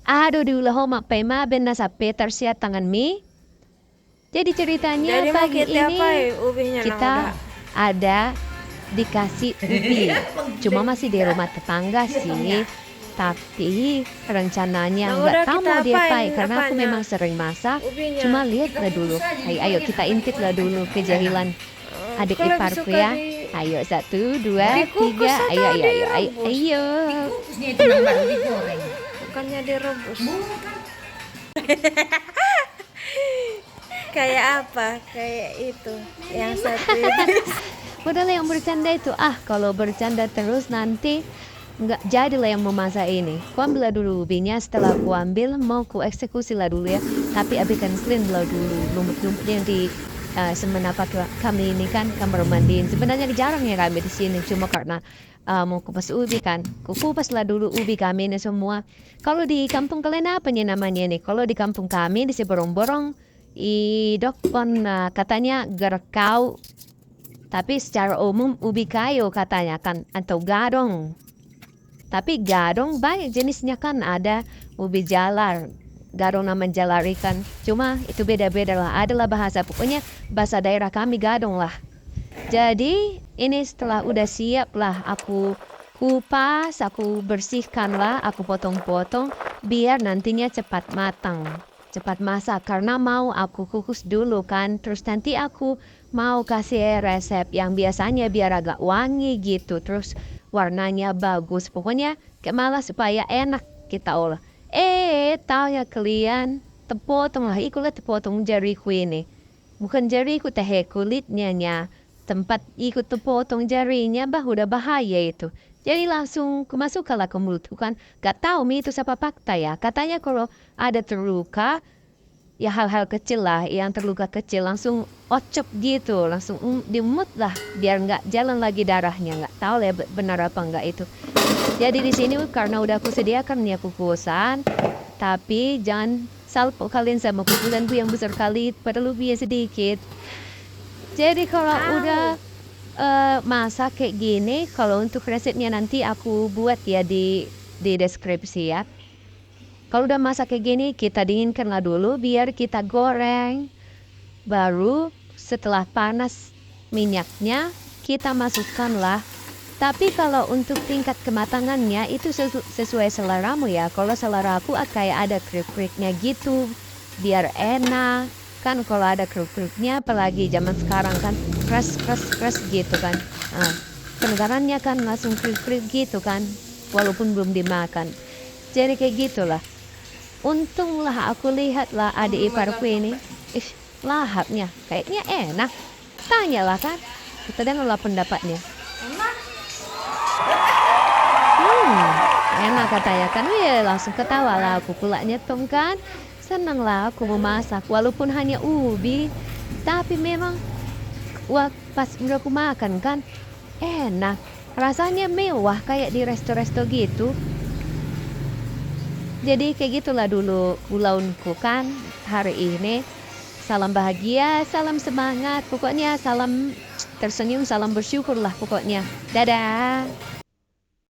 Aduh diulah homa pema ben nasa Peter sia tangan mi. Jadi ceritanya Jadi mau pagi kita apa ini ubinya nang kita udah. ada dikasih ubi. Cuma masih di rumah tetangga sih. Tapi rencananya Nang nggak udah tahu kita mau diapain apain karena aku apanya? memang sering masak. Ubinya. Cuma lihatlah dulu. Ayo kita intip lah dulu kejahilan adik Aku lebih iparku suka ya. di Ayo 1, 2, dikukus 3. Ayo atau ayo ayo ayo. direbus? Ayo. Dikukusnya itu nang baru digoreng. Bukannya direbus. Bukan. Kayak apa? Kayak itu. Yang satu itu. Padahal yang bercanda itu, kalau bercanda terus nanti nggak jadilah yang memasak ini. Ku ambil dulu ubinya, setelah ku ambil mau ku eksekusi lah dulu ya. Tapi abaikan clean lah dulu lumut-lumut yang di semenapa kami ini kan kamar mandiin. Sebenarnya jarang ya kami di sini, cuma karena mau kupas ubi kan. Ku kupas lah dulu ubi kami ini semua. Kalau di kampung kalian apa nih namanya nih? Kalau di kampung kami di Borong-Borong, idokon katanya gerkau. Tapi secara umum ubi kayu katanya kan atau gadong. Tapi gadong banyak jenisnya kan ada ubi jalar. Gadong nama jalar ikan. Cuma itu beda-beda lah. Adalah bahasa pokoknya bahasa daerah kami gadong lah. Jadi ini setelah udah siap lah aku kupas, aku bersihkan lah, aku potong-potong biar nantinya cepat matang. Cepat masak karena mau aku kukus dulu kan. Terus nanti aku mau kasih resep yang biasanya biar agak wangi gitu. Terus warnanya bagus. Pokoknya malah supaya enak kita olah. Tahu ya kalian, tepotong lah. Ikulah tepotong jariku ini. Bukan jariku teh kulitnya nya. Tempat ikut tepotong jarinya udah bahaya itu. Jadi langsung kemasukkanlah ke mulutku kan. Gak tahu mi itu siapa fakta ya. Katanya kalau ada terluka, ya hal-hal kecil lah, yang terluka kecil langsung ocop gitu, langsung dimut lah, biar nggak jalan lagi darahnya. Nggak tahu lah benar apa nggak itu. Jadi di sini karena udah aku sediakan ya kukusan, tapi jangan salpo kalian sama kukusanku yang besar kali, padahal lebih sedikit. Jadi kalau udah masak kayak gini, kalau untuk resepnya nanti aku buat ya di deskripsi ya. Kalau udah masak kayak gini, kita dinginkanlah dulu biar kita goreng. Baru setelah panas minyaknya, kita masukkanlah. Tapi kalau untuk tingkat kematangannya itu sesuai seleramu ya. Kalau selera aku kayak ada krik-kriknya gitu, biar enak. Kan kalau ada krik-kriknya, apalagi zaman sekarang kan keras gitu kan. Kedengarannya kan langsung krik-krik gitu kan, walaupun belum dimakan. Jadi kayak gitulah. Untunglah aku lihatlah adik iparku ini, lahapnya kayaknya enak. Tanyalah kan, kita dengarlah pendapatnya. Enak katanya kan, langsung ketawa lah aku pula nyetong kan. Senang lah aku memasak walaupun hanya ubi, tapi memang pas udah aku makan kan enak, rasanya mewah kayak di resto-resto gitu. Jadi kayak gitulah dulu ulaunku kan hari ini. Salam bahagia, salam semangat, pokoknya salam tersenyum, salam bersyukur lah pokoknya. Dadah.